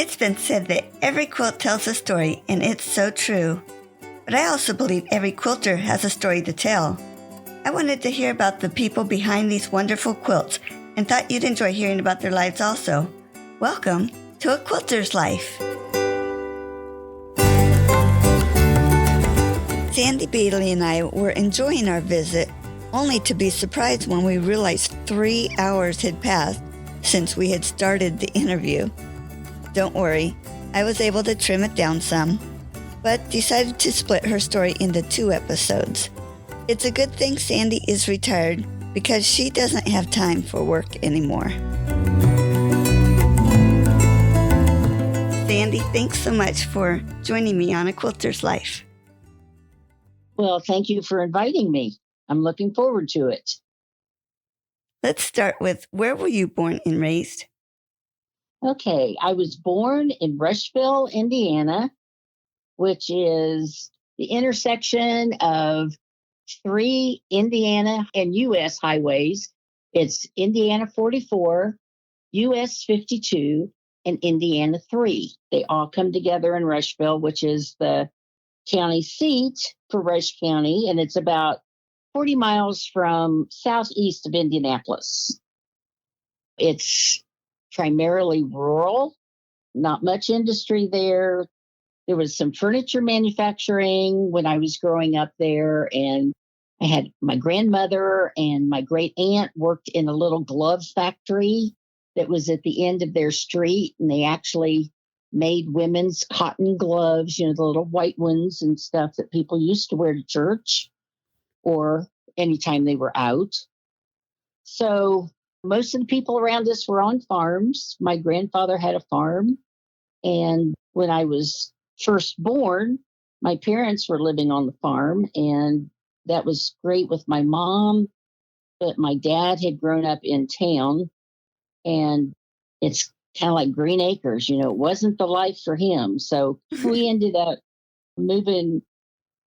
It's been said that every quilt tells a story, and it's so true. But I also believe every quilter has a story to tell. I wanted to hear about the people behind these wonderful quilts and thought you'd enjoy hearing about their lives also. Welcome to A Quilter's Life. Sandy Bailey and I were enjoying our visit, only to be surprised when we realized 3 hours had passed since we had started the interview. Don't worry, I was able to trim it down some, but decided to split her story into 2 episodes. It's a good thing Sandy is retired because she doesn't have time for work anymore. Sandy, thanks so much for joining me on A Quilter's Life. Well, thank you for inviting me. I'm looking forward to it. Let's start with, where were you born and raised? Okay, I was born in Rushville, Indiana, which is the intersection of 3 Indiana and U.S. highways. It's Indiana 44, U.S. 52, and Indiana 3. They all come together in Rushville, which is the county seat for Rush County, and it's about 40 miles from southeast of Indianapolis. It's primarily rural, not much industry there. There was some furniture manufacturing when I was growing up there, and I had my grandmother and my great aunt worked in a little glove factory that was at the end of their street, and they actually made women's cotton gloves, the little white ones and stuff that people used to wear to church or anytime they were out. So most of the people around us were on farms. My grandfather had a farm. And when I was first born, my parents were living on the farm. And that was great with my mom. But my dad had grown up in town. And it's kind of like Green Acres, it wasn't the life for him. So we ended up moving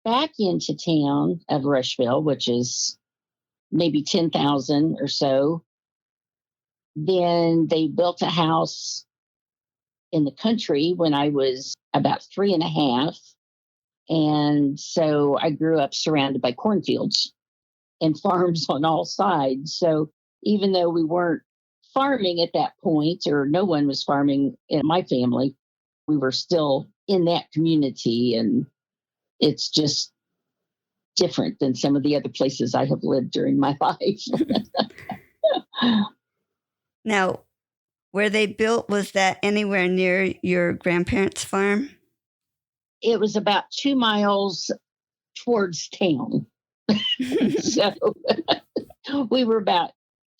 back into town of Rushville, which is maybe 10,000 or so. Then they built a house in the country when I was about 3.5. And so I grew up surrounded by cornfields and farms on all sides. So even though we weren't farming at that point, or no one was farming in my family, we were still in that community. And it's just different than some of the other places I have lived during my life. Now, where they built, was that anywhere near your grandparents' farm? It was about 2 miles towards town. So we were about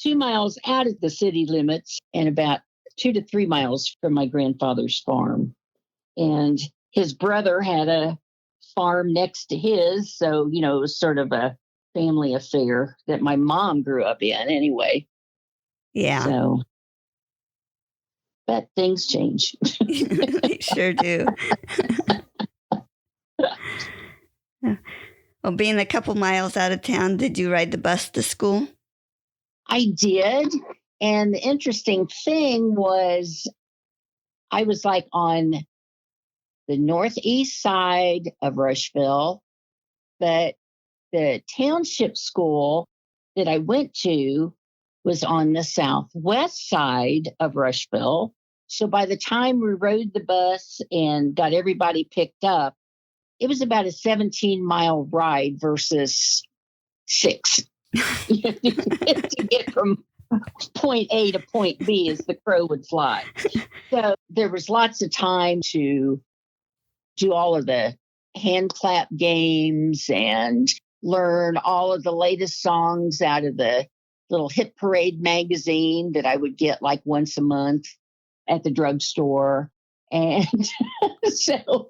2 miles out of the city limits and about 2 to 3 miles from my grandfather's farm. And his brother had a farm next to his. So, it was sort of a family affair that my mom grew up in anyway. Yeah. So, but things change. They sure do. Well, being a couple miles out of town, did you ride the bus to school? I did. And the interesting thing was I was like on the northeast side of Rushville, but the township school that I went to was on the southwest side of Rushville. So by the time we rode the bus and got everybody picked up, it was about a 17-mile ride versus 6 to get from point A to point B as the crow would fly. So there was lots of time to do all of the hand clap games and learn all of the latest songs out of the little Hit Parade magazine that I would get like once a month at the drugstore. And so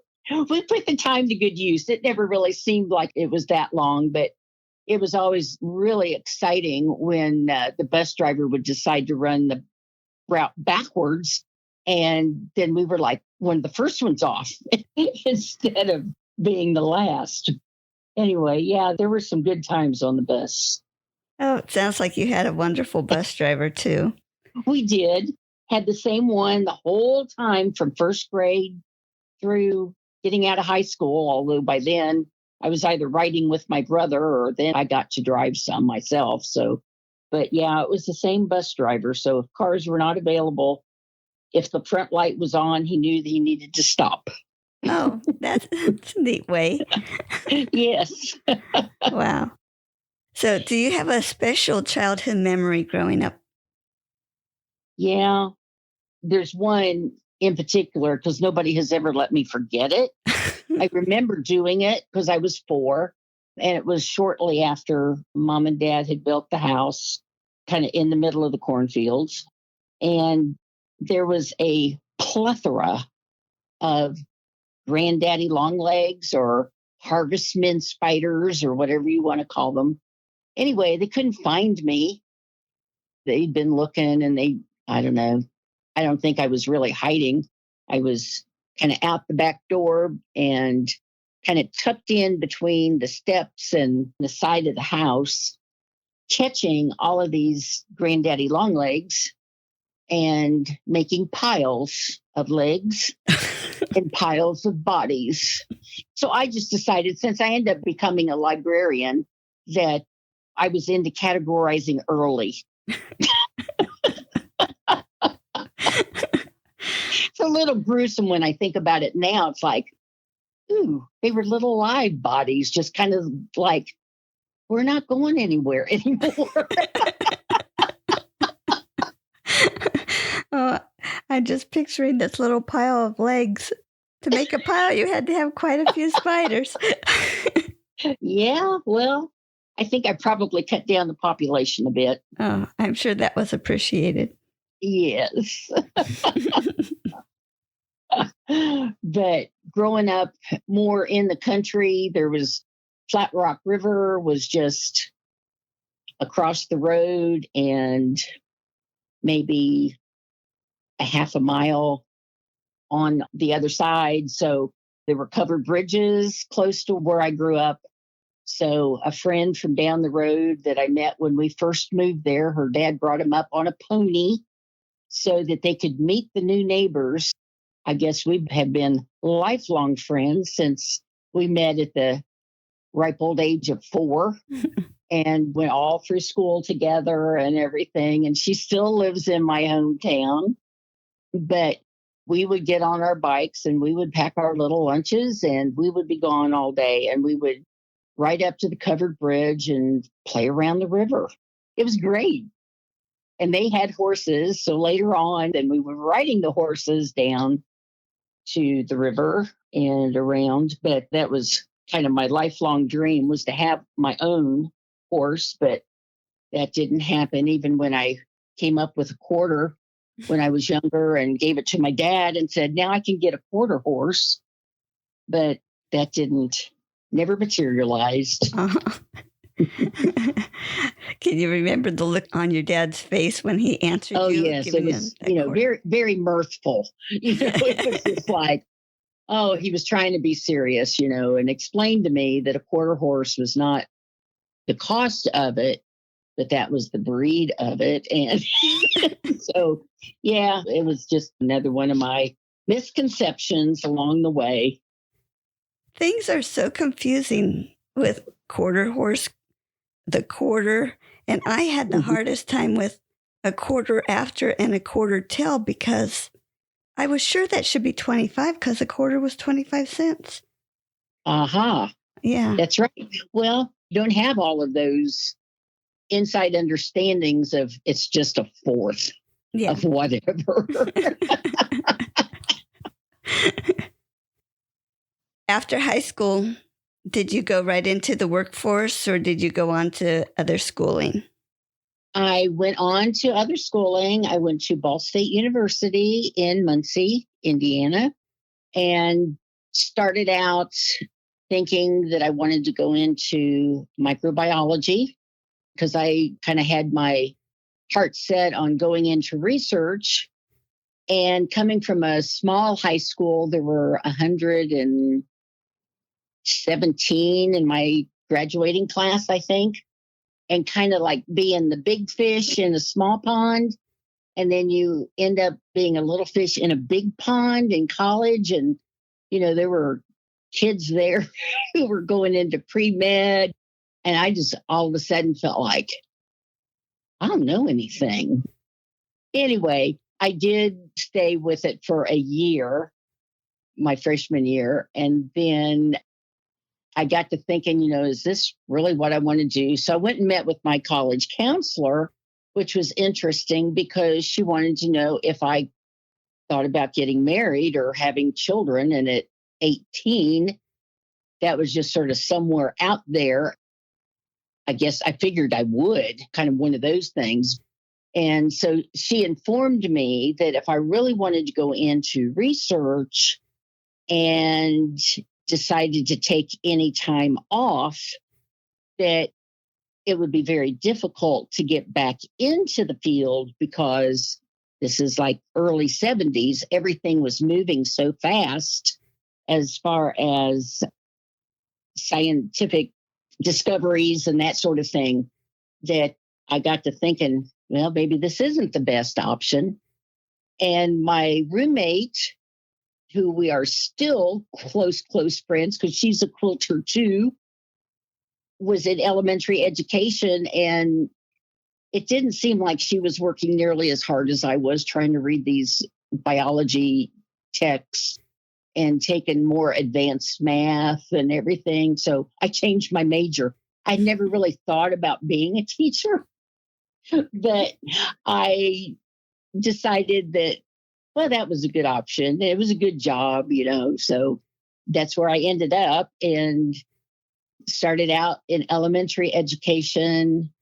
we put the time to good use. It never really seemed like it was that long, but it was always really exciting when the bus driver would decide to run the route backwards. And then we were like one of the first ones off instead of being the last. Anyway, yeah, there were some good times on the bus. Oh, it sounds like you had a wonderful bus driver, too. We did. had the same one the whole time from first grade through getting out of high school, although by then I was either riding with my brother or then I got to drive some myself. So, but yeah, it was the same bus driver. So if cars were not available, if the front light was on, he knew that he needed to stop. Oh, that's a neat way. Yes. Wow. So, do you have a special childhood memory growing up? Yeah. There's one in particular because nobody has ever let me forget it. I remember doing it because I was 4, and it was shortly after mom and dad had built the house, kind of in the middle of the cornfields. And there was a plethora of granddaddy longlegs or harvestmen spiders or whatever you want to call them. Anyway, they couldn't find me. They'd been looking and I don't know, I don't think I was really hiding. I was kind of out the back door and kind of tucked in between the steps and the side of the house, catching all of these granddaddy longlegs and making piles of legs and piles of bodies. So I just decided, since I ended up becoming a librarian, that I was into categorizing early. It's a little gruesome when I think about it now. It's like, ooh, they were little live bodies, just kind of like, we're not going anywhere anymore. Oh, I'm just picturing this little pile of legs. To make a pile, you had to have quite a few spiders. Yeah, well, I think I probably cut down the population a bit. Oh, I'm sure that was appreciated. Yes. But growing up more in the country, there was Flat Rock River was just across the road and maybe a half a mile on the other side. So there were covered bridges close to where I grew up. So a friend from down the road that I met when we first moved there, her dad brought him up on a pony so that they could meet the new neighbors. I guess we have been lifelong friends since we met at the ripe old age of 4 and went all through school together and everything. And she still lives in my hometown. But we would get on our bikes and we would pack our little lunches and we would be gone all day. And we would ride up to the covered bridge and play around the river. It was great. And they had horses. So later on, then we were riding the horses down to the river and around. But that was kind of my lifelong dream, was to have my own horse. But that didn't happen even when I came up with a quarter when I was younger and gave it to my dad and said, now I can get a quarter horse. But that never materialized. Uh-huh. Can you remember the look on your dad's face when he answered Oh, you? yes. It was, quarter? very, very mirthful. It was just like, oh, he was trying to be serious, and explained to me that a quarter horse was not the cost of it, but that was the breed of it. And so, yeah, it was just another one of my misconceptions along the way. Things are so confusing with quarter horse, the quarter, and I had the hardest time with a quarter after and a quarter till because I was sure that should be 25 because a quarter was 25 cents. Aha. Yeah. That's right. Well, you don't have all of those inside understandings of it's just a fourth of whatever. After high school, did you go right into the workforce or did you go on to other schooling? I went on to other schooling. I went to Ball State University in Muncie, Indiana, and started out thinking that I wanted to go into microbiology because I kind of had my heart set on going into research. And coming from a small high school, there were 117 in my graduating class, I think, and kind of like being the big fish in a small pond. and then you end up being a little fish in a big pond in college. And, there were kids there who were going into pre-med. And I just all of a sudden felt like, I don't know anything. Anyway, I did stay with it for a year, my freshman year. And then I got to thinking, is this really what I want to do? So I went and met with my college counselor, which was interesting because she wanted to know if I thought about getting married or having children. And at 18, that was just sort of somewhere out there. I guess I figured I would, kind of one of those things. And so she informed me that if I really wanted to go into research and decided to take any time off, that it would be very difficult to get back into the field because this is like early 70s. Everything was moving so fast as far as scientific discoveries and that sort of thing, that I got to thinking, well, maybe this isn't the best option. And my roommate, who we are still close friends because she's a quilter too, was in elementary education. And it didn't seem like she was working nearly as hard as I was trying to read these biology texts and taking more advanced math and everything. So I changed my major. I never really thought about being a teacher, but I decided that, well, that was a good option. It was a good job, so that's where I ended up and started out in elementary education.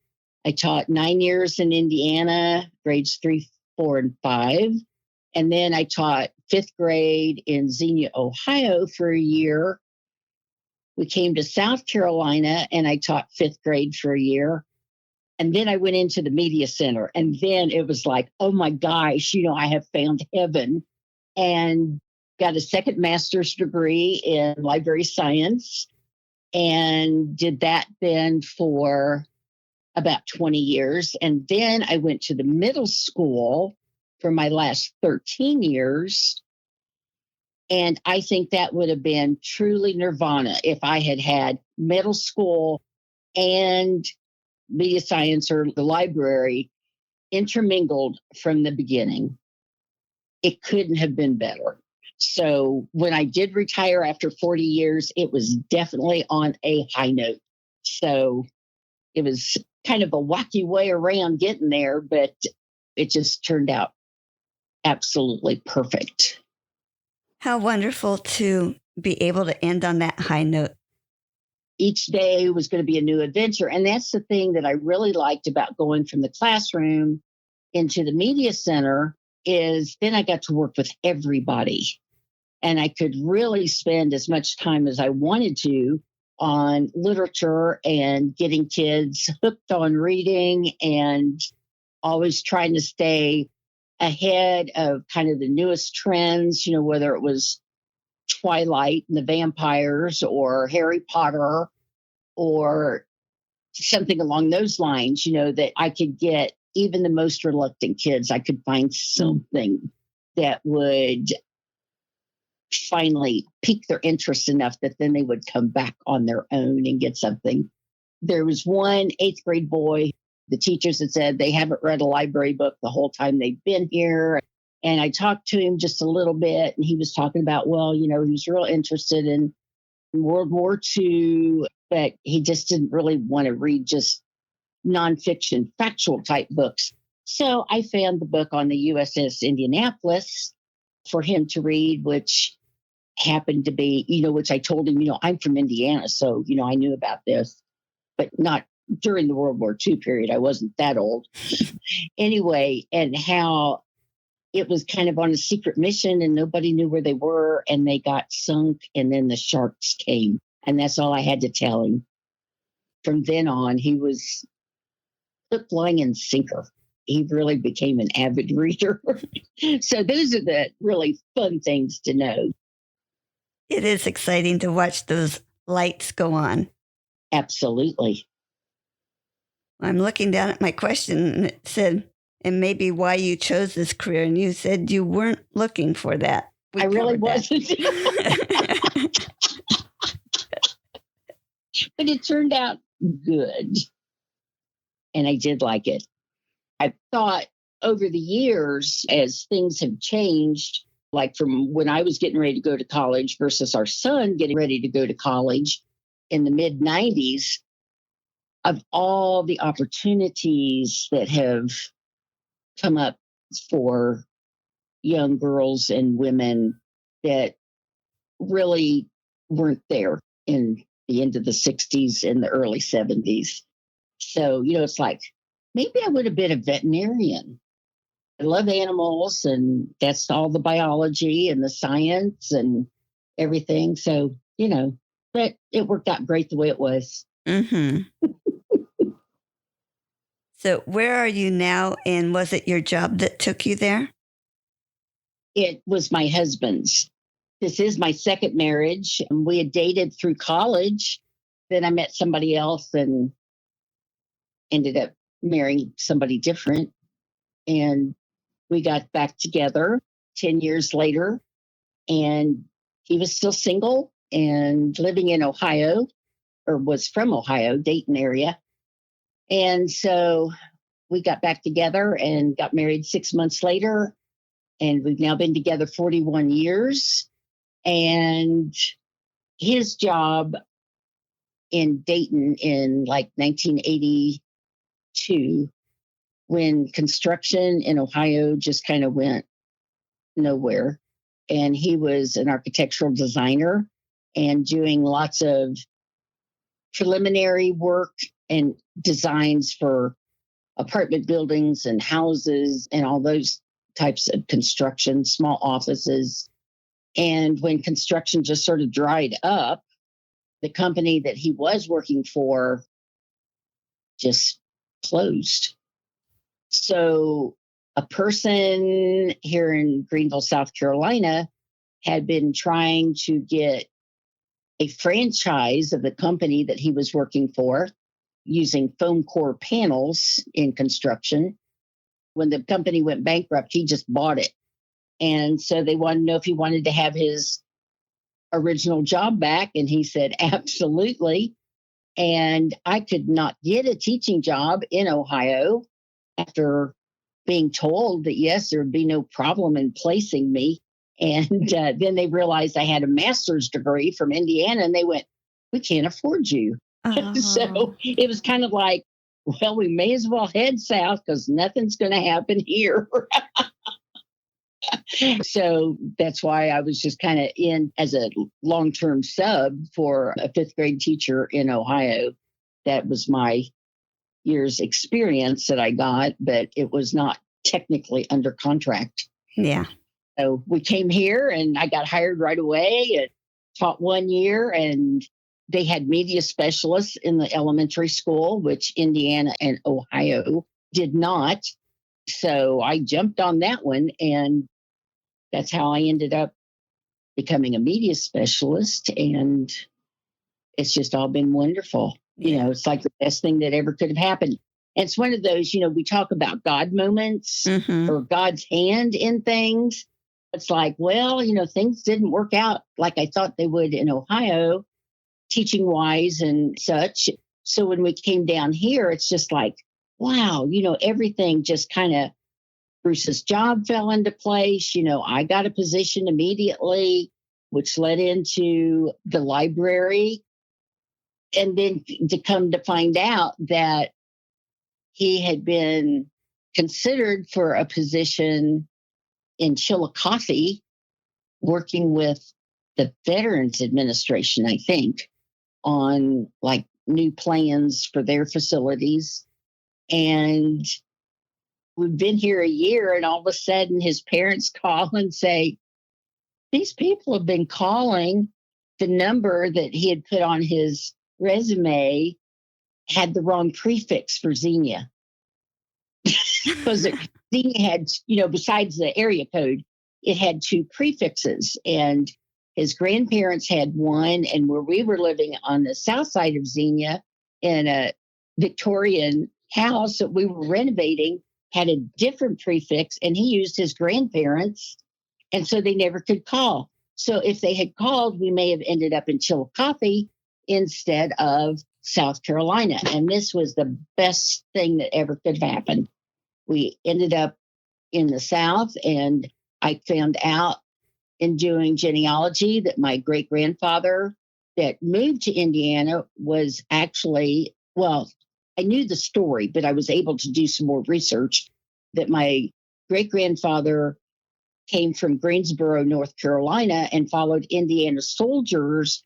I taught 9 years in Indiana, grades 3, 4, and 5. And then I taught 5th grade in Xenia, Ohio for a year. We came to South Carolina and I taught 5th grade for a year. And then I went into the media center. And then it was like, oh my gosh, I have found heaven, and got a second master's degree in library science and did that then for about 20 years. And then I went to the middle school for my last 13 years. And I think that would have been truly nirvana if I had had middle school and media science or the library intermingled from the beginning. It couldn't have been better. So when I did retire after 40 years, it was definitely on a high note. So it was kind of a wacky way around getting there, but it just turned out absolutely perfect. How wonderful to be able to end on that high note. Each day was going to be a new adventure. And that's the thing that I really liked about going from the classroom into the media center, is then I got to work with everybody. And I could really spend as much time as I wanted to on literature and getting kids hooked on reading, and always trying to stay ahead of kind of the newest trends, whether it was Twilight and the vampires or Harry Potter or something along those lines, that I could get even the most reluctant kids. I could find something that would finally pique their interest enough that then they would come back on their own and get something. There was one 8th grade boy, the teachers had said they haven't read a library book the whole time they've been here. And I talked to him just a little bit, and he was talking about, well, he was real interested in World War II, but he just didn't really want to read just nonfiction, factual type books. So I found the book on the USS Indianapolis for him to read, which happened to be, which I told him, I'm from Indiana, so, I knew about this, but not during the World War II period. I wasn't that old. Anyway, and how it was kind of on a secret mission and nobody knew where they were, and they got sunk, and then the sharks came. And that's all I had to tell him. From then on, he was hook, line, and sinker. He really became an avid reader. So those are the really fun things to know. It is exciting to watch those lights go on. Absolutely. I'm looking down at my question, and it said, and maybe why you chose this career. And you said you weren't looking for that. We I really covered wasn't. that. But it turned out good. And I did like it. I thought over the years, as things have changed, like from when I was getting ready to go to college versus our son getting ready to go to college in the mid 90s, of all the opportunities that have come up for young girls and women that really weren't there in the end of the 60s and the early 70s. So, it's like maybe I would have been a veterinarian. I love animals, and that's all the biology and the science and everything. So, but it worked out great the way it was. Mm-hmm. So where are you now? And was it your job that took you there? It was my husband's. This is my second marriage. And we had dated through college. Then I met somebody else and ended up marrying somebody different. And we got back together 10 years later. And he was still single and living in Ohio, or was from Ohio, Dayton area. And so we got back together and got married 6 months later. And we've now been together 41 years. And his job in Dayton in like 1982, when construction in Ohio just kind of went nowhere. And he was an architectural designer and doing lots of preliminary work and designs for apartment buildings and houses and all those types of construction, small offices. And when construction just sort of dried up, the company that he was working for just closed. So a person here in Greenville, South Carolina, had been trying to get a franchise of the company that he was working for using foam core panels in construction. When the company went bankrupt, he just bought it. And so they wanted to know if he wanted to have his original job back. And he said, absolutely. And I could not get a teaching job in Ohio after being told that, yes, there would be no problem in placing me. And then they realized I had a master's degree from Indiana, and they went, we can't afford you. So it was kind of like, well, we may as well head south because nothing's going to happen here. So that's why I was just kind of in as a long-term sub for a fifth grade teacher in Ohio. That was my year's experience that I got, but it was not technically under contract. Yeah. So we came here and I got hired right away and taught 1 year, and they had media specialists in the elementary school, which Indiana and Ohio did not. So I jumped on that one, and that's how I ended up becoming a media specialist. And it's just all been wonderful. Yeah. It's like the best thing that ever could have happened. And it's one of those, we talk about God moments or God's hand in things. It's like, well, things didn't work out like I thought they would in Ohio, teaching wise and such. So when we came down here, it's just like, wow, everything just kind of, Bruce's job fell into place. I got a position immediately, which led into the library. And then to come to find out that he had been considered for a position in Chillicothe, working with the Veterans Administration, I think, on like new plans for their facilities. And we've been here a year, and all of a sudden his parents call and say, these people have been calling. The number that he had put on his resume had the wrong prefix for Xenia. Because Xenia had, besides the area code, it had 2 prefixes. And his grandparents had one. And where we were living on the south side of Xenia in a Victorian house that we were renovating had a different prefix, and he used his grandparents, and so they never could call. So if they had called, we may have ended up in Chillicothe instead of South Carolina. And this was the best thing that ever could happen. We ended up in the South, and I found out in doing genealogy that my great grandfather that moved to Indiana was actually, well, I knew the story, but I was able to do some more research that my great grandfather came from Greensboro, North Carolina, and followed Indiana soldiers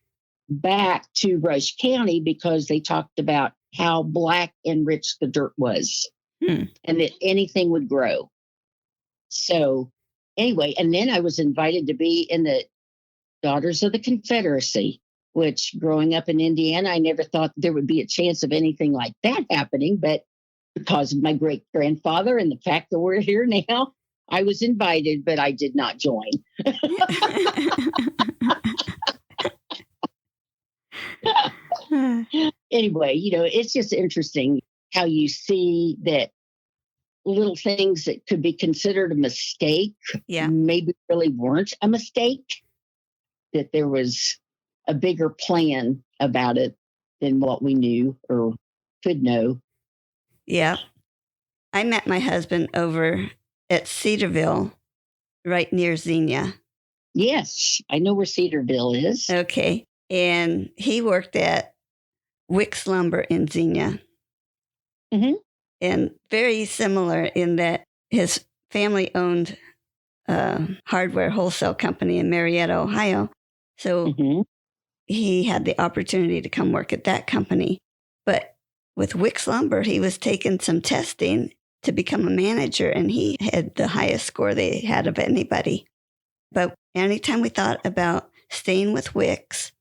back to Rush County because they talked about how black and rich the dirt was and that anything would grow. So, anyway, and then I was invited to be in the Daughters of the Confederacy, which growing up in Indiana, I never thought there would be a chance of anything like that happening. But because of my great grandfather and the fact that we're here now, I was invited, but I did not join. Anyway, it's just interesting how you see that little things that could be considered a mistake maybe really weren't a mistake, that there was a bigger plan about it than what we knew or could know. Yeah. I met my husband over at Cedarville, right near Xenia. Yes, I know where Cedarville is. Okay. And he worked at Wicks Lumber in Xenia. Mm-hmm. And very similar in that his family owned a hardware wholesale company in Marietta, Ohio. So he had the opportunity to come work at that company. But with Wicks Lumber, he was taking some testing to become a manager, and he had the highest score they had of anybody. But anytime we thought about staying with Wicks,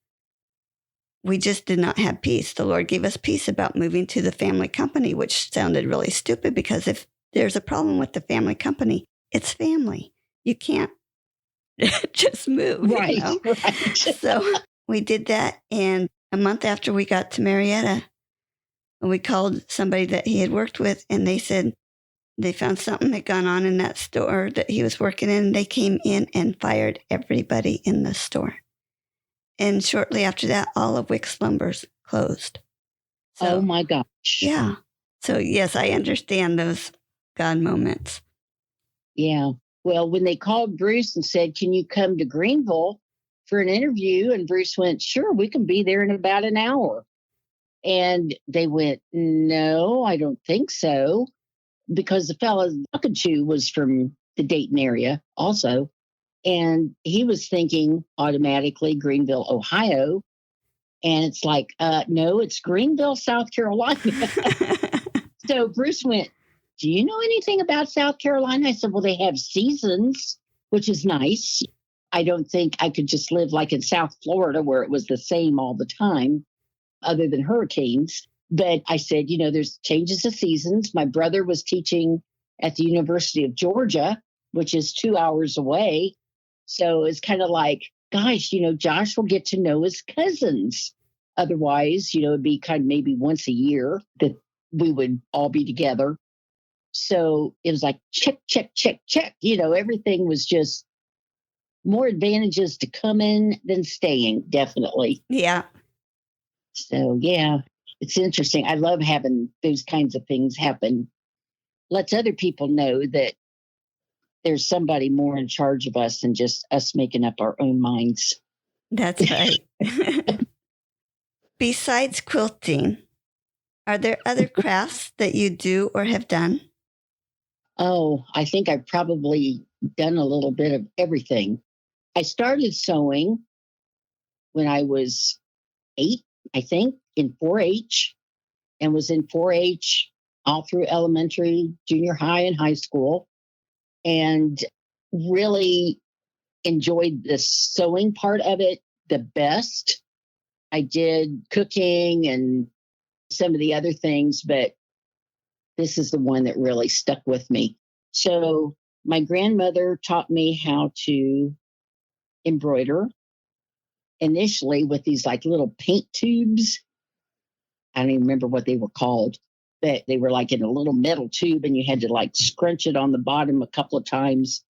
we just did not have peace. The Lord gave us peace about moving to the family company, which sounded really stupid because if there's a problem with the family company, it's family. You can't just move. Right. Right. So we did that. And a month after we got to Marietta, we called somebody that he had worked with, and they said they found something that gone on in that store that he was working in. They came in and fired everybody in the store. And shortly after that, all of Wicks Lumber's closed. So, oh my gosh. Yeah. So yes, I understand those God moments. Yeah. Well, when they called Bruce and said, "Can you come to Greenville for an interview?" And Bruce went, "Sure, we can be there in about an hour." And they went, "No, I don't think so." Because the fellow I was talking to was from the Dayton area also. And he was thinking automatically Greenville, Ohio. And it's like, no, it's Greenville, South Carolina. So Bruce went, "Do you know anything about South Carolina?" I said, "Well, they have seasons, which is nice. I don't think I could just live like in South Florida where it was the same all the time, other than hurricanes." But I said, there's changes of seasons. My brother was teaching at the University of Georgia, which is 2 hours away. So it's kind of like, gosh, Josh will get to know his cousins. Otherwise, it'd be kind of maybe once a year that we would all be together. So it was like, check, check, check, check. Everything was just more advantages to coming than staying, definitely. Yeah. So, yeah, it's interesting. I love having those kinds of things happen. Lets other people know that there's somebody more in charge of us than just us making up our own minds. That's right. Besides quilting, are there other crafts that you do or have done? Oh, I think I've probably done a little bit of everything. I started sewing when I was 8, I think, in 4-H, and was in 4-H all through elementary, junior high, and high school, and really enjoyed the sewing part of it the best. I did cooking and some of the other things, but this is the one that really stuck with me. So my grandmother taught me how to embroider initially with these like little paint tubes. I don't even remember what they were called. but they were like in a little metal tube and you had to like scrunch it on the bottom a couple of times,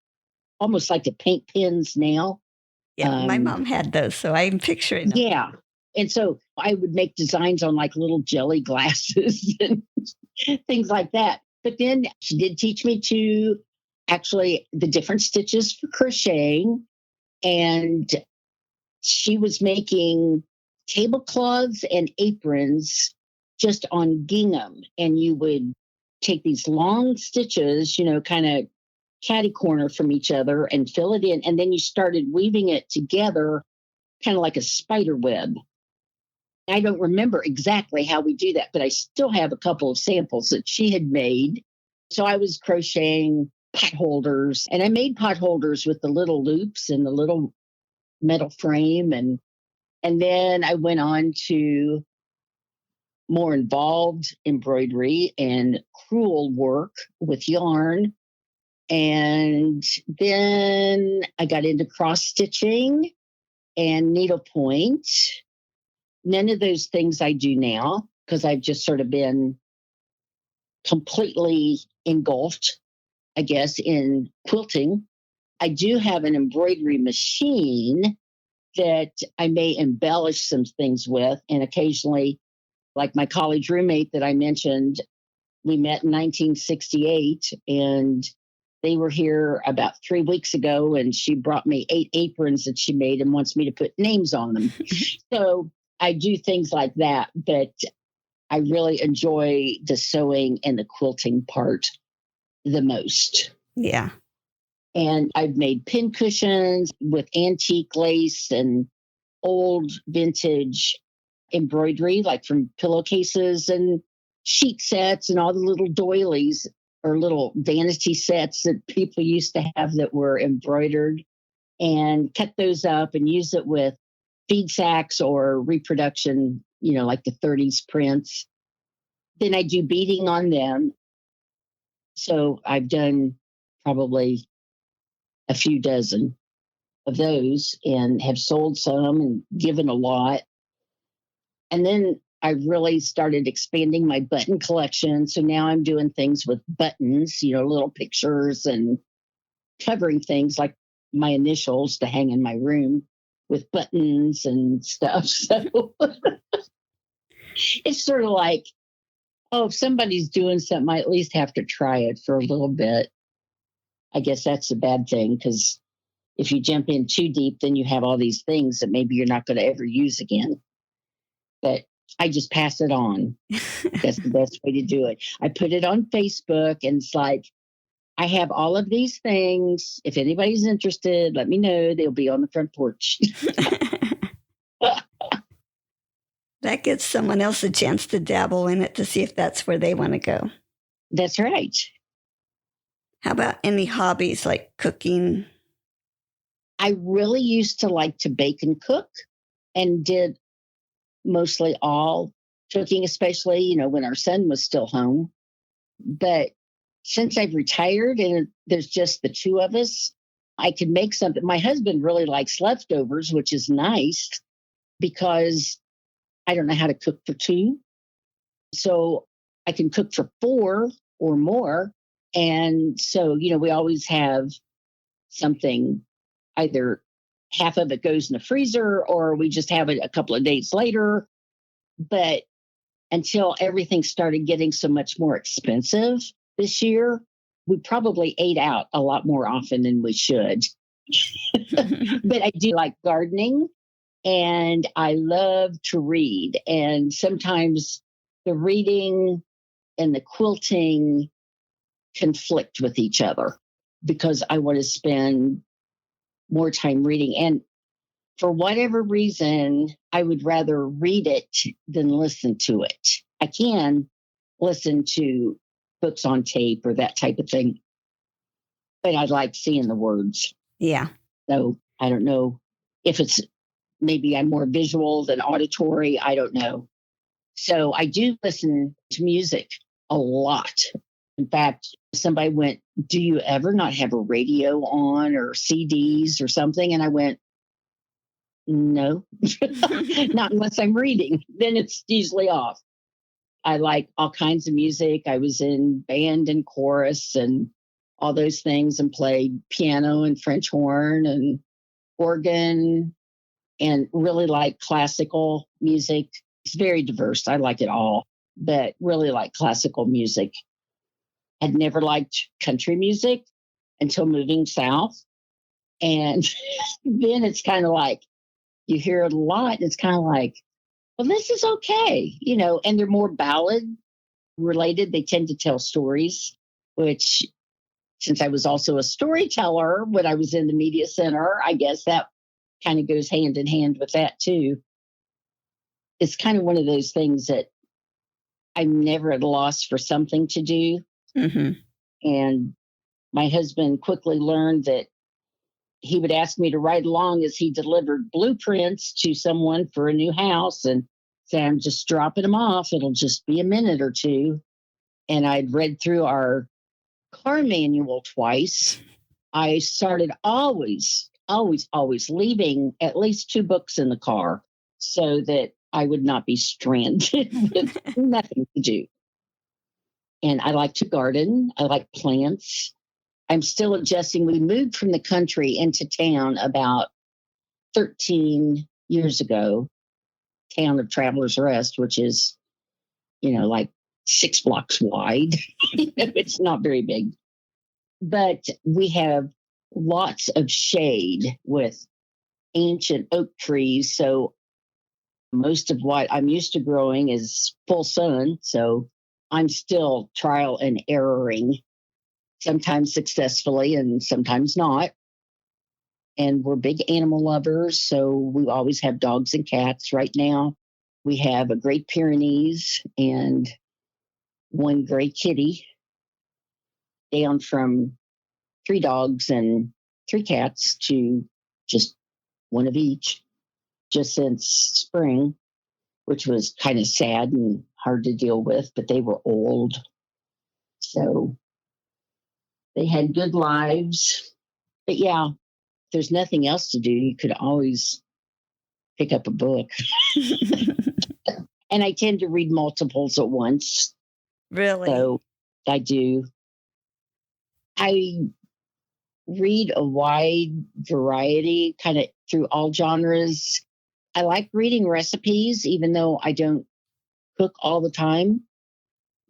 almost like a paint pins nail. Yeah, my mom had those, so I'm picturing them. Yeah. And so I would make designs on like little jelly glasses and things like that. But then she did teach me to actually the different stitches for crocheting. And she was making tablecloths and aprons just on gingham. And you would take these long stitches, kind of catty corner from each other and fill it in. And then you started weaving it together, kind of like a spider web. I don't remember exactly how we do that, but I still have a couple of samples that she had made. So I was crocheting pot holders, and I made pot holders with the little loops and the little metal frame. And then I went on to more involved embroidery and crewel work with yarn. And then I got into cross stitching and needlepoint. None of those things I do now because I've just sort of been completely engulfed, I guess, in quilting. I do have an embroidery machine that I may embellish some things with. And occasionally, like my college roommate that I mentioned, we met in 1968 and they were here about 3 weeks ago and she brought me 8 aprons that she made and wants me to put names on them. So I do things like that, but I really enjoy the sewing and the quilting part the most. Yeah. And I've made pin cushions with antique lace and old vintage embroidery, like from pillowcases and sheet sets and all the little doilies or little vanity sets that people used to have that were embroidered, and cut those up and use it with feed sacks or reproduction, like the 30s prints. Then I do beading on them. So I've done probably a few dozen of those and have sold some and given a lot. And then I really started expanding my button collection. So now I'm doing things with buttons, little pictures and covering things like my initials to hang in my room with buttons and stuff. So it's sort of like, if somebody's doing something, I at least have to try it for a little bit. I guess that's a bad thing because if you jump in too deep, then you have all these things that maybe you're not going to ever use again. But I just pass it on. That's the best way to do it. I put it on Facebook and it's like, I have all of these things. If anybody's interested, let me know. They'll be on the front porch. That gives someone else a chance to dabble in it to see if that's where they want to go. That's right. How about any hobbies like cooking? I really used to like to bake and cook and did mostly all cooking, especially, when our son was still home. But since I've retired and there's just the two of us, I can make something. My husband really likes leftovers, which is nice because I don't know how to cook for two. So I can cook for 4 or more. And so, we always have something, either half of it goes in the freezer or we just have it a couple of days later. But until everything started getting so much more expensive this year, we probably ate out a lot more often than we should. But I do like gardening and I love to read. And sometimes the reading and the quilting conflict with each other because I want to spend more time reading. And for whatever reason, I would rather read it than listen to it. I can listen to books on tape or that type of thing, but I like seeing the words. Yeah. So I don't know if it's maybe I'm more visual than auditory. I don't know. So I do listen to music a lot. In fact, somebody went, "Do you ever not have a radio on or CDs or something?" And I went, "No, not unless I'm reading. Then it's usually off." I like all kinds of music. I was in band and chorus and all those things and played piano and French horn and organ and really like classical music. It's very diverse. I like it all, but really like classical music. Had never liked country music until moving south. And then it's kind of like you hear it a lot. And it's kind of like, well, this is okay, and they're more ballad related. They tend to tell stories, which, since I was also a storyteller when I was in the media center, I guess that kind of goes hand in hand with that too. It's kind of one of those things that I'm never at a loss for something to do. Mm-hmm. And my husband quickly learned that he would ask me to ride along as he delivered blueprints to someone for a new house and say, I'm just dropping them off. It'll just be a minute or two. And I'd read through our car manual twice. I started always leaving at least 2 books in the car so that I would not be stranded with nothing to do. And I like to garden. I like plants. I'm still adjusting. We moved from the country into town about 13 years ago, town of Travelers Rest, which is, like 6 blocks wide. It's not very big, but we have lots of shade with ancient oak trees. So most of what I'm used to growing is full sun. So I'm still trial and erroring, sometimes successfully and sometimes not. And we're big animal lovers. So we always have dogs and cats. Right now, we have a Great Pyrenees and one gray kitty, down from 3 dogs and 3 cats to just one of each, just since spring, which was kind of sad and hard to deal with, but they were old. So they had good lives. But yeah, if there's nothing else to do, you could always pick up a book. And I tend to read multiples at once. Really? So I do. I read a wide variety, kind of through all genres. I like reading recipes, even though I don't cook all the time.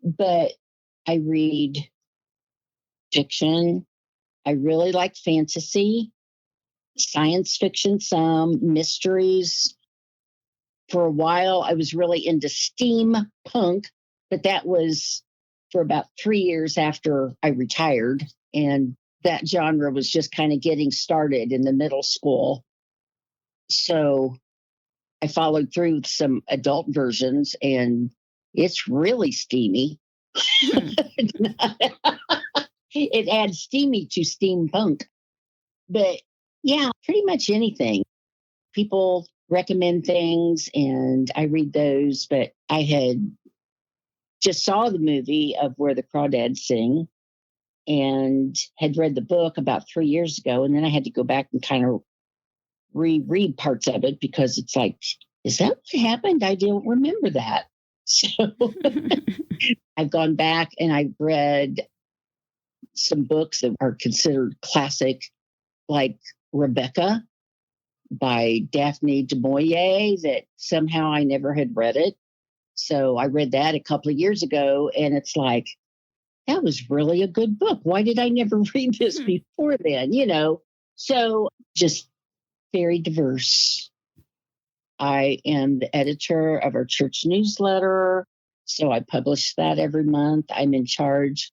But I read fiction. I really like fantasy, science fiction, some mysteries. For a while, I was really into steampunk, but that was for about 3 years after I retired. And that genre was just kind of getting started in the middle school. So I followed through with some adult versions, and it's really steamy. It adds steamy to steampunk. But yeah, pretty much anything. People recommend things and I read those, but I had just saw the movie of Where the Crawdads Sing and had read the book about 3 years ago. And then I had to go back and kind of reread parts of it because it's like, is that what happened? I don't remember that. So I've gone back and I've read some books that are considered classic, like Rebecca by Daphne du Maurier, that somehow I never had read it. So I read that a couple of years ago, and it's like, that was really a good book. Why did I never read this before then? So just very diverse. I am the editor of our church newsletter. So I publish that every month. I'm in charge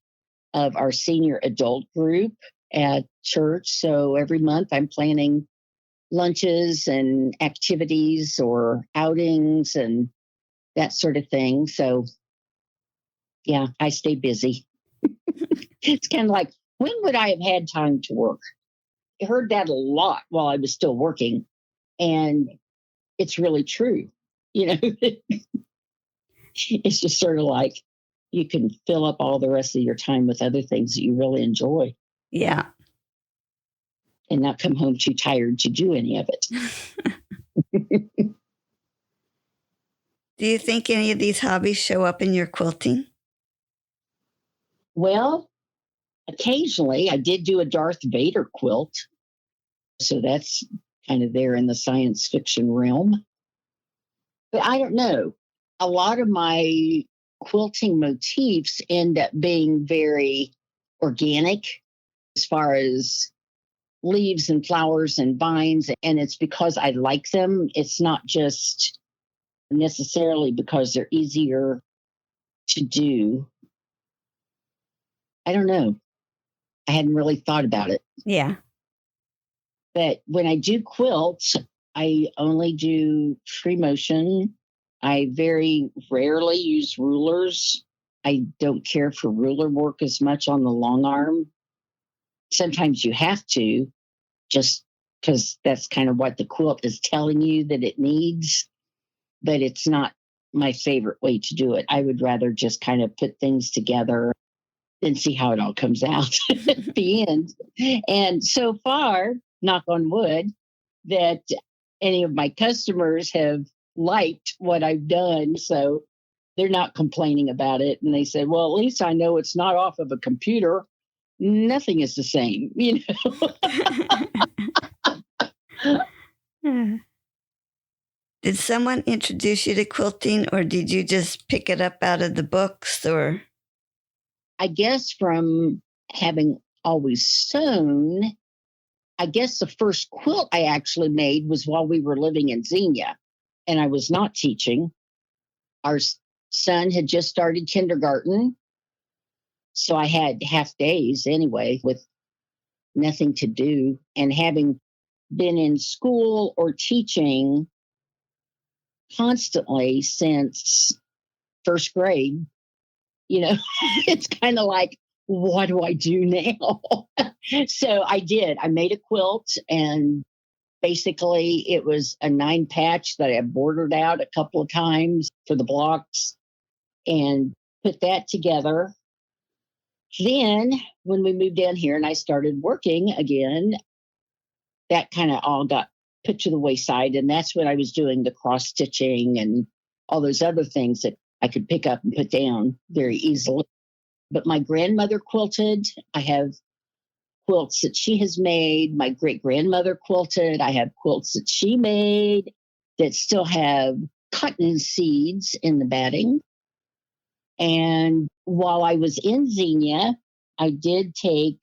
of our senior adult group at church. So every month I'm planning lunches and activities or outings and that sort of thing. So yeah, I stay busy. It's kind of like, when would I have had time to work? I heard that a lot while I was still working. And it's really true. It's just sort of like you can fill up all the rest of your time with other things that you really enjoy. Yeah. And not come home too tired to do any of it. Do you think any of these hobbies show up in your quilting? Well, occasionally I did do a Darth Vader quilt. So that's kind of there in the science fiction realm. But I don't know. A lot of my quilting motifs end up being very organic as far as leaves and flowers and vines. And it's because I like them. It's not just necessarily because they're easier to do. I don't know. I hadn't really thought about it. Yeah. But when I do quilts, I only do free motion. I very rarely use rulers. I don't care for ruler work as much on the long arm. Sometimes you have to, just because that's kind of what the quilt is telling you that it needs, but it's not my favorite way to do it. I would rather just kind of put things together and see how it all comes out at the end. And so far, knock on wood, that any of my customers have liked what I've done. So they're not complaining about it. And they said, well, at least I know it's not off of a computer. Nothing is the same, you know. Did someone introduce you to quilting, or did you just pick it up out of the books? Or I guess from having always sewn, I guess the first quilt I actually made was while we were living in Xenia and I was not teaching. Our son had just started kindergarten. So I had half days anyway with nothing to do. And having been in school or teaching constantly since first grade, you know, it's kind of like, what do I do now? So I did. I made a quilt, and basically it was a 9-patch that I bordered out a couple of times for the blocks and put that together. Then when we moved down here and I started working again, that kind of all got put to the wayside. And that's when I was doing the cross stitching and all those other things that I could pick up and put down very easily. But my grandmother quilted. I have quilts that she has made. My great grandmother quilted. I have quilts that she made that still have cotton seeds in the batting. And while I was in Xenia, I did take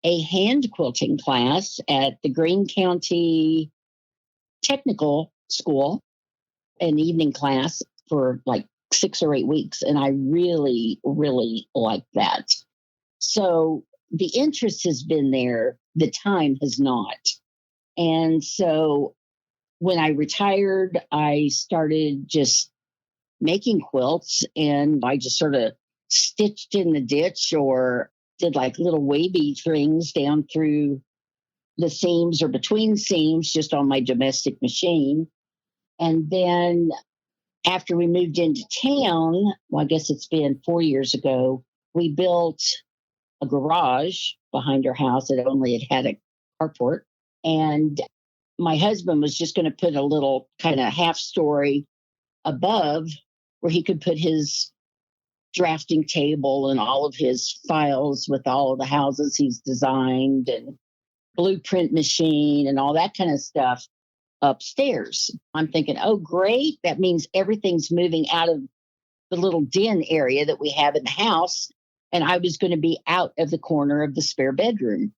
a hand quilting class at the Greene County Technical School, an evening class for like 6 or 8 weeks. And I really, really liked that. So the interest has been there, the time has not. And so when I retired, I started just making quilts, and I just sort of stitched in the ditch or did like little wavy things down through the seams or between seams just on my domestic machine. And then after we moved into town, well, I guess it's been 4 years ago, we built a garage behind our house that only had a carport. And my husband was just going to put a little kind of half story above where he could put his drafting table and all of his files with all of the houses he's designed and blueprint machine and all that kind of stuff upstairs. I'm thinking, oh, great. That means everything's moving out of the little den area that we have in the house. And I was going to be out of the corner of the spare bedroom.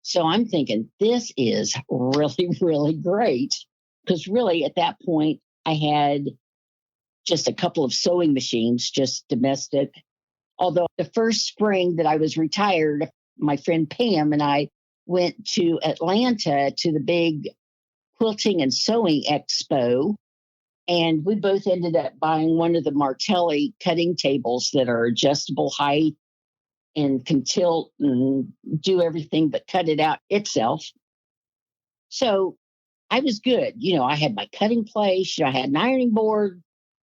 So I'm thinking, this is really, really great. Because really, at that point, I had just a couple of sewing machines, just domestic. Although the first spring that I was retired, my friend Pam and I went to Atlanta to the big quilting and sewing expo. And we both ended up buying one of the Martelli cutting tables that are adjustable height and can tilt and do everything but cut it out itself. So I was good. You know, I had my cutting place, I had an ironing board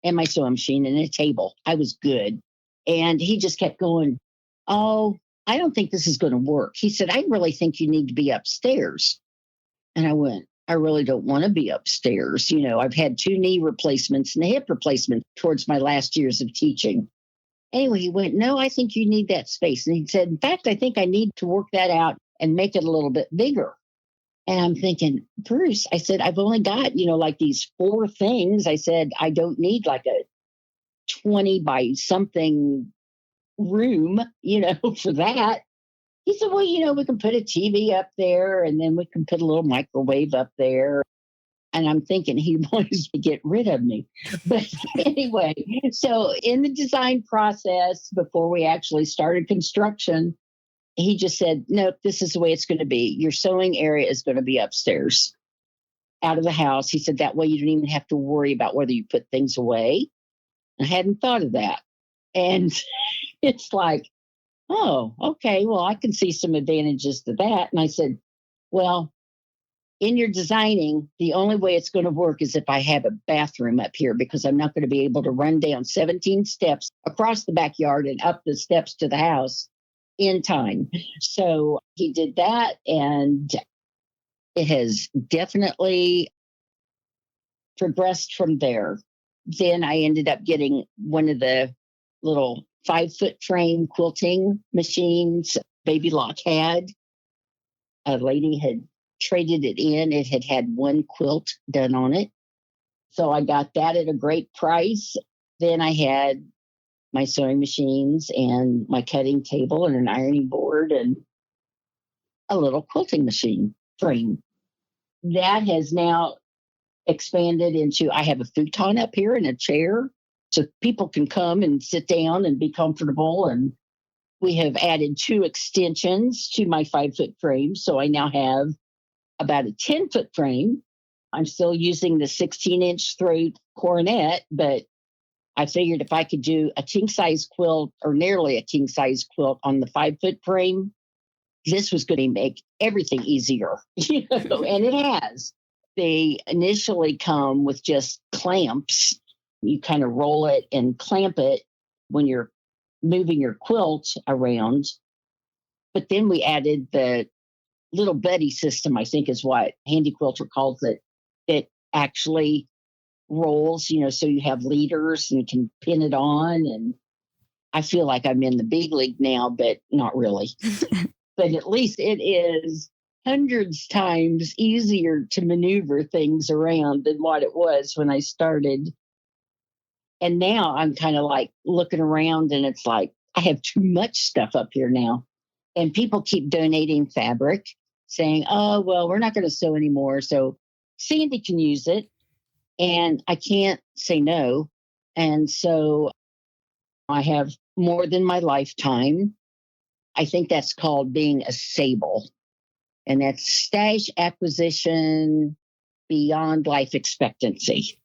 and my sewing machine and a table. I was good. And he just kept going, oh, I don't think this is going to work. He said, I really think you need to be upstairs. And I went, I really don't want to be upstairs. I've had 2 knee replacements and a hip replacement towards my last years of teaching. Anyway, he went, no, I think you need that space. And he said, in fact, I think I need to work that out and make it a little bit bigger. And I'm thinking, Bruce, I said, I've only got, like these 4 things. I said, I don't need like a 20 by something room, for that. He said, well, we can put a TV up there and then we can put a little microwave up there. And I'm thinking he wants to get rid of me. But anyway, so in the design process, before we actually started construction, he just said, nope, this is the way it's going to be. Your sewing area is going to be upstairs out of the house. He said, that way you don't even have to worry about whether you put things away. I hadn't thought of that. And it's like, oh, okay, well, I can see some advantages to that. And I said, well, in your designing, the only way it's going to work is if I have a bathroom up here, because I'm not going to be able to run down 17 steps across the backyard and up the steps to the house in time. So he did that, and it has definitely progressed from there. Then I ended up getting one of the little 5-foot frame quilting machines Baby Lock had. A lady had traded it in. It had had 1 quilt done on it. So I got that at a great price. Then I had my sewing machines and my cutting table and an ironing board and a little quilting machine frame. That has now expanded into, I have a futon up here and a chair so people can come and sit down and be comfortable. And we have added 2 extensions to my 5-foot frame. So I now have about a 10-foot frame. I'm still using the 16-inch throat coronet, but I figured if I could do a king-size quilt or nearly a king-size quilt on the 5-foot frame, this was going to make everything easier, and it has. They initially come with just clamps. You kind of roll it and clamp it when you're moving your quilt around. But then we added the little buddy system, I think is what Handy Quilter calls it, that actually rolls, so you have leaders and can pin it on. And I feel like I'm in the big league now, but not really. But at least it is hundreds times easier to maneuver things around than what it was when I started. And now I'm kind of like looking around and it's like, I have too much stuff up here now. And people keep donating fabric, saying, oh, well, we're not going to sew anymore. So Sandy can use it. And I can't say no. And so I have more than my lifetime. I think that's called being a sable. And that's stash acquisition beyond life expectancy.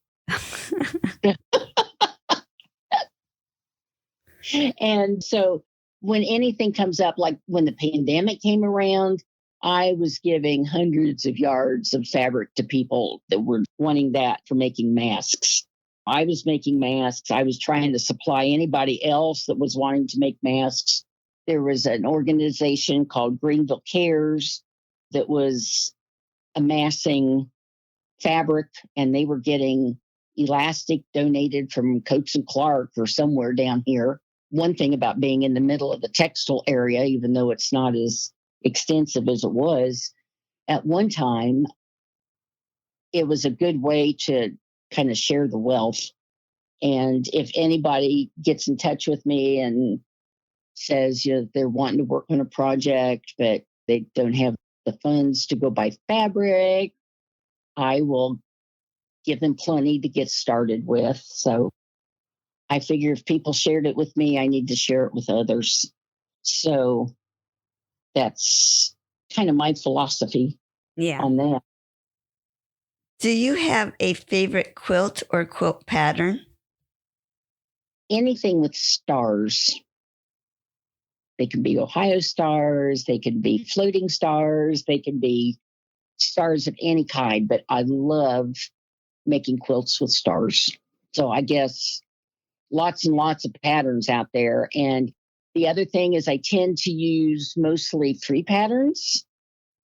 And so when anything comes up, like when the pandemic came around, I was giving hundreds of yards of fabric to people that were wanting that for making masks. I was making masks. I was trying to supply anybody else that was wanting to make masks. There was an organization called Greenville Cares that was amassing fabric, and they were getting elastic donated from Coates and Clark or somewhere down here. One thing about being in the middle of the textile area, even though it's not as extensive as it was at one time, it was a good way to kind of share the wealth. And if anybody gets in touch with me and says, they're wanting to work on a project, but they don't have the funds to go buy fabric, I will give them plenty to get started with. So I figure if people shared it with me, I need to share it with others. So that's kind of my philosophy on that. Do you have a favorite quilt or quilt pattern? Anything with stars. They can be Ohio stars, they can be floating stars, they can be stars of any kind, but I love making quilts with stars. So I guess lots and lots of patterns out there. And the other thing is I tend to use mostly 3 patterns.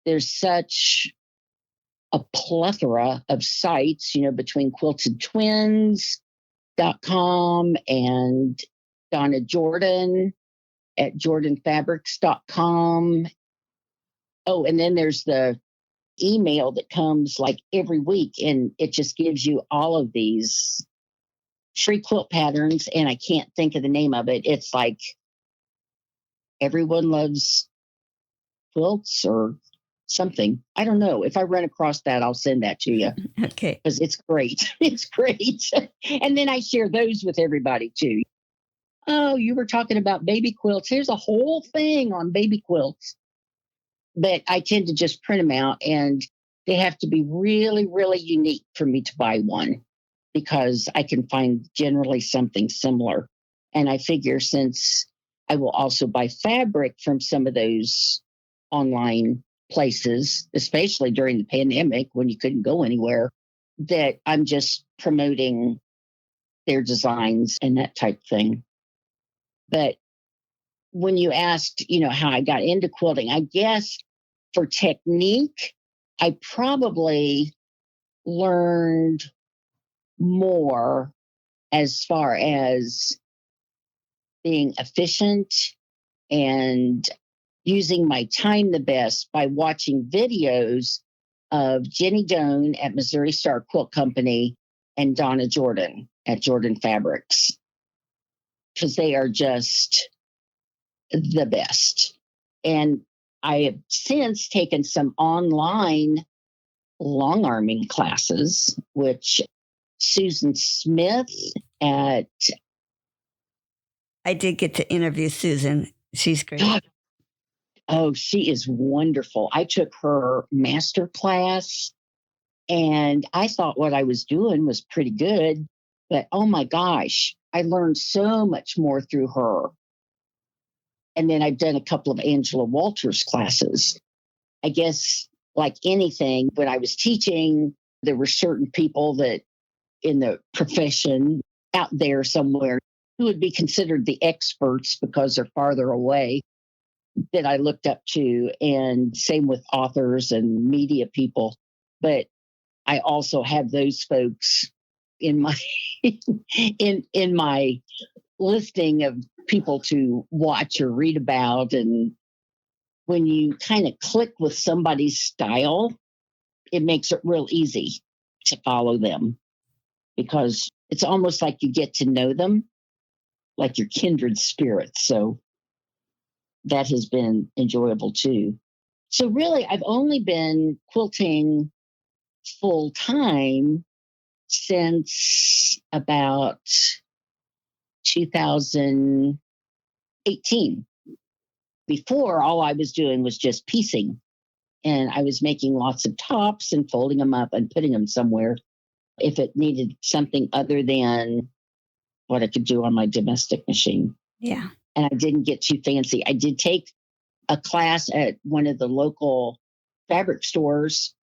There's such a plethora of sites, between quiltedtwins.com and Donna Jordan at jordanfabrics.com. Oh, and then there's the email that comes like every week, and it just gives you all of these free quilt patterns. And I can't think of the name of it. It's like everyone loves quilts or something. I don't know. If I run across that, I'll send that to you. Okay. Because it's great. It's great. And then I share those with everybody too. Oh, you were talking about baby quilts. Here's a whole thing on baby quilts. But I tend to just print them out, and they have to be really, really unique for me to buy one, because I can find generally something similar. And I figure, since I will also buy fabric from some of those online places, especially during the pandemic when you couldn't go anywhere, that I'm just promoting their designs and that type of thing. But when you asked, how I got into quilting, I guess for technique, I probably learned more as far as being efficient and using my time the best by watching videos of Jenny Doan at Missouri Star Quilt Company and Donna Jordan at Jordan Fabrics, because they are just the best. And I have since taken some online long arming classes, which Susan Smith at I did get to interview Susan. She's great. Oh, she is wonderful. I took her master class, and I thought what I was doing was pretty good, but oh my gosh, I learned so much more through her. And then I've done a couple of Angela Walters classes. I guess, like anything, when I was teaching, there were certain people that in the profession out there somewhere who would be considered the experts because they're farther away, that I looked up to, and same with authors and media people. But I also have those folks in my in my listing of people to watch or read about. And when you kind of click with somebody's style, it makes it real easy to follow them, because it's almost like you get to know them like your kindred spirits. So that has been enjoyable too. So really, I've only been quilting full time since about 2018. Before, all I was doing was just piecing, and I was making lots of tops and folding them up and putting them somewhere if it needed something other than what I could do on my domestic machine. Yeah. And I didn't get too fancy. I did take a class at one of the local fabric stores,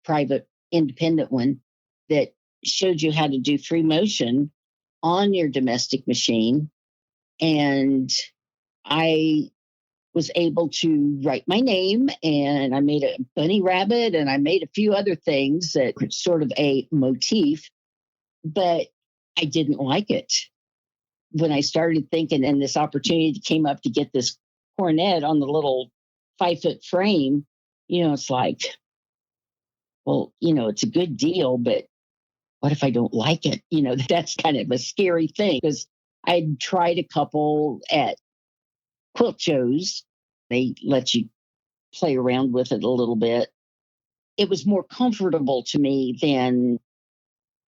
private independent one, that showed you how to do free motion on your domestic machine. And I was able to write my name, and I made a bunny rabbit, and I made a few other things that were sort of a motif, but I didn't like it. When I started thinking, and this opportunity came up to get this cornet on the little 5-foot frame, it's like, well, it's a good deal, but what if I don't like it? That's kind of a scary thing, because I'd tried a couple at quilt shows. They let you play around with it a little bit. It was more comfortable to me than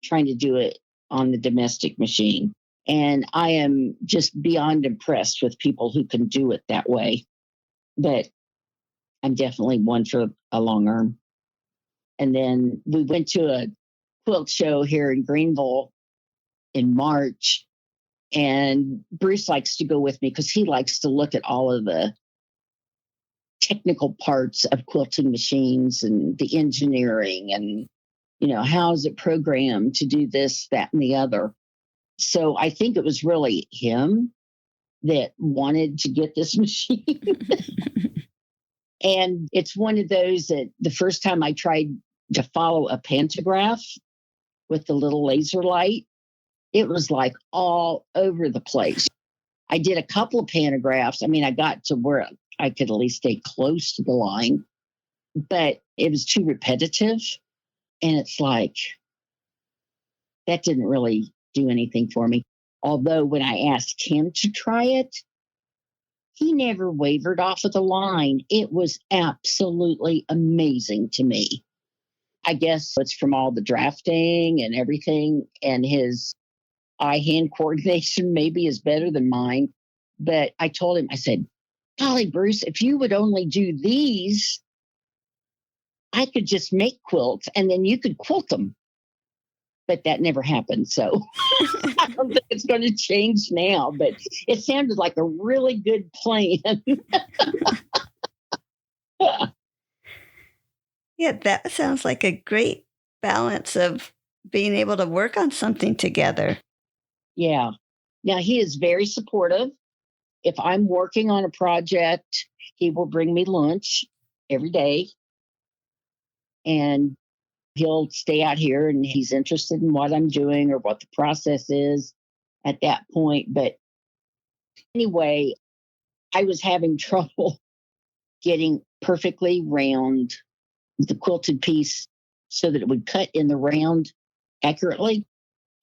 trying to do it on the domestic machine. And I am just beyond impressed with people who can do it that way. But I'm definitely one for a long arm. And then we went to a quilt show here in Greenville in March. And Bruce likes to go with me because he likes to look at all of the technical parts of quilting machines and the engineering and, how is it programmed to do this, that, and the other. So I think it was really him that wanted to get this machine. And it's one of those that the first time I tried to follow a pantograph with the little laser light. It was like all over the place. I did a couple of pantographs. I mean, I got to where I could at least stay close to the line, but it was too repetitive. And it's like, that didn't really do anything for me. Although when I asked him to try it, he never wavered off of the line. It was absolutely amazing to me. I guess it's from all the drafting and everything, and his eye-hand coordination maybe is better than mine. But I told him, I said, golly, Bruce, if you would only do these, I could just make quilts and then you could quilt them. But that never happened. So I don't think it's going to change now, but it sounded like a really good plan. Yeah, that sounds like a great balance of being able to work on something together. Yeah. Now, he is very supportive. If I'm working on a project, he will bring me lunch every day. And he'll stay out here and he's interested in what I'm doing or what the process is at that point. But anyway, I was having trouble getting perfectly round the quilted piece so that it would cut in the round accurately.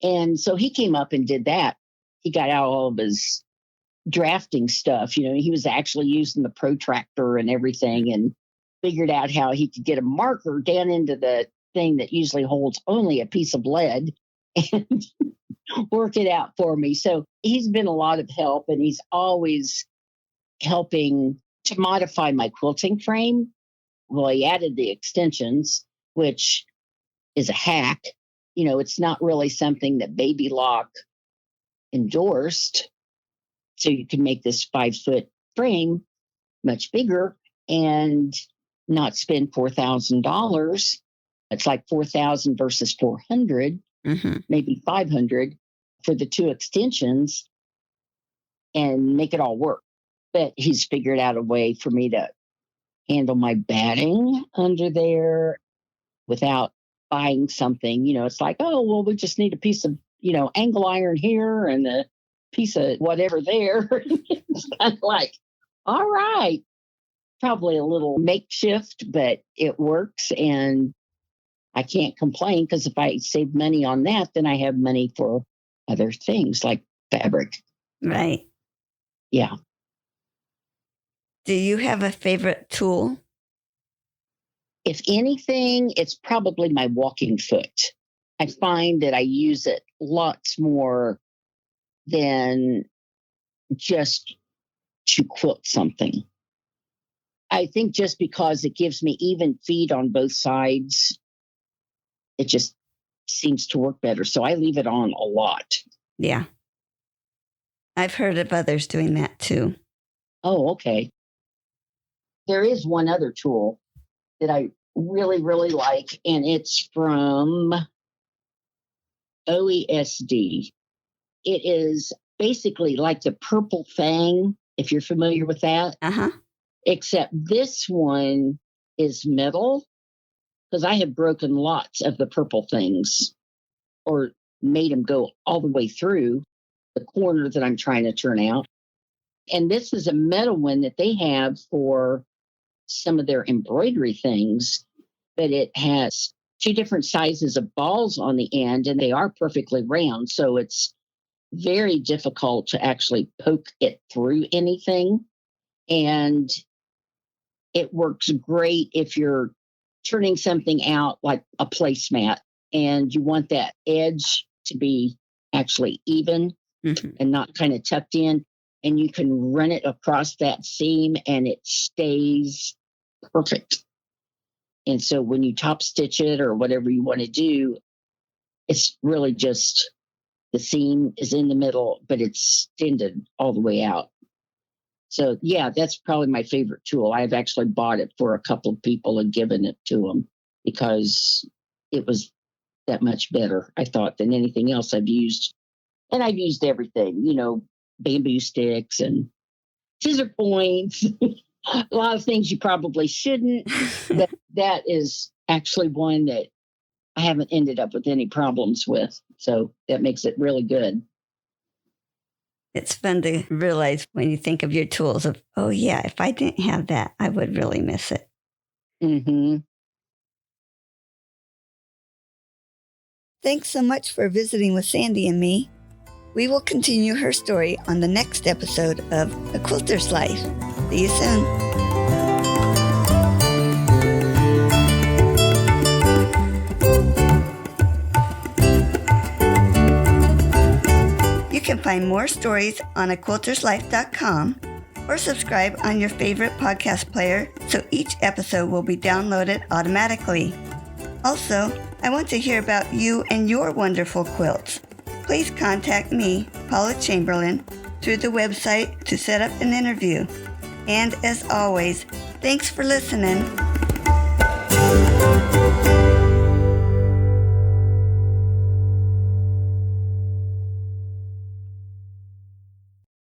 And so he came up and did that. He got out all of his drafting stuff. You know, he was actually using the protractor and everything and figured out how he could get a marker down into the thing that usually holds only a piece of lead and work it out for me. So he's been a lot of help, and he's always helping to modify my quilting frame. Well, he added the extensions, which is a hack. You know, it's not really something that Baby Lock endorsed. So you can make this 5-foot frame much bigger and not spend $4,000. It's like 4,000 versus 400, maybe 500 for the two extensions, and make it all work. But he's figured out a way for me to handle my batting under there without buying something. You know, it's like, oh, well, we just need a piece of, you know, angle iron here and a piece of whatever there. It's kind of like, all right, probably a little makeshift, but it works. And I can't complain, because if I save money on that, then I have money for other things like fabric. Right. Yeah. Do you have a favorite tool? If anything, it's probably my walking foot. I find that I use it lots more than just to quilt something. I think just because it gives me even feet on both sides, it just seems to work better. So I leave it on a lot. Yeah. I've heard of others doing that too. Oh, okay. There is one other tool that I really, really like, and it's from OESD. It is basically like the Purple Fang, if you're familiar with that. Except this one is metal, because I have broken lots of the purple things or made them go all the way through the corner that I'm trying to turn out. And this is a metal one that they have for some of their embroidery things, but it has two different sizes of balls on the end, and they are perfectly round. So it's very difficult to actually poke it through anything. And it works great if you're turning something out like a placemat and you want that edge to be actually even and not kind of tucked in. And you can run it across that seam and it stays perfect. And so when you top stitch it or whatever you want to do, it's really just the seam is in the middle, but it's extended all the way out. So, yeah, that's probably my favorite tool. I've actually bought it for a couple of people and given it to them because it was that much better, I thought, than anything else I've used. And I've used everything, you know, bamboo sticks and scissor points, a lot of things you probably shouldn't, but that is actually one that I haven't ended up with any problems with. So that makes it really good. It's fun to realize when you think of your tools of, oh yeah, if I didn't have that, I would really miss it. Mm-hmm. Thanks so much for visiting with Sandy and me. We will continue her story on the next episode of A Quilter's Life. See you soon. You can find more stories on aquilterslife.com or subscribe on your favorite podcast player so each episode will be downloaded automatically. Also, I want to hear about you and your wonderful quilts. Please contact me, Paula Chamberlain, through the website to set up an interview. And as always, thanks for listening.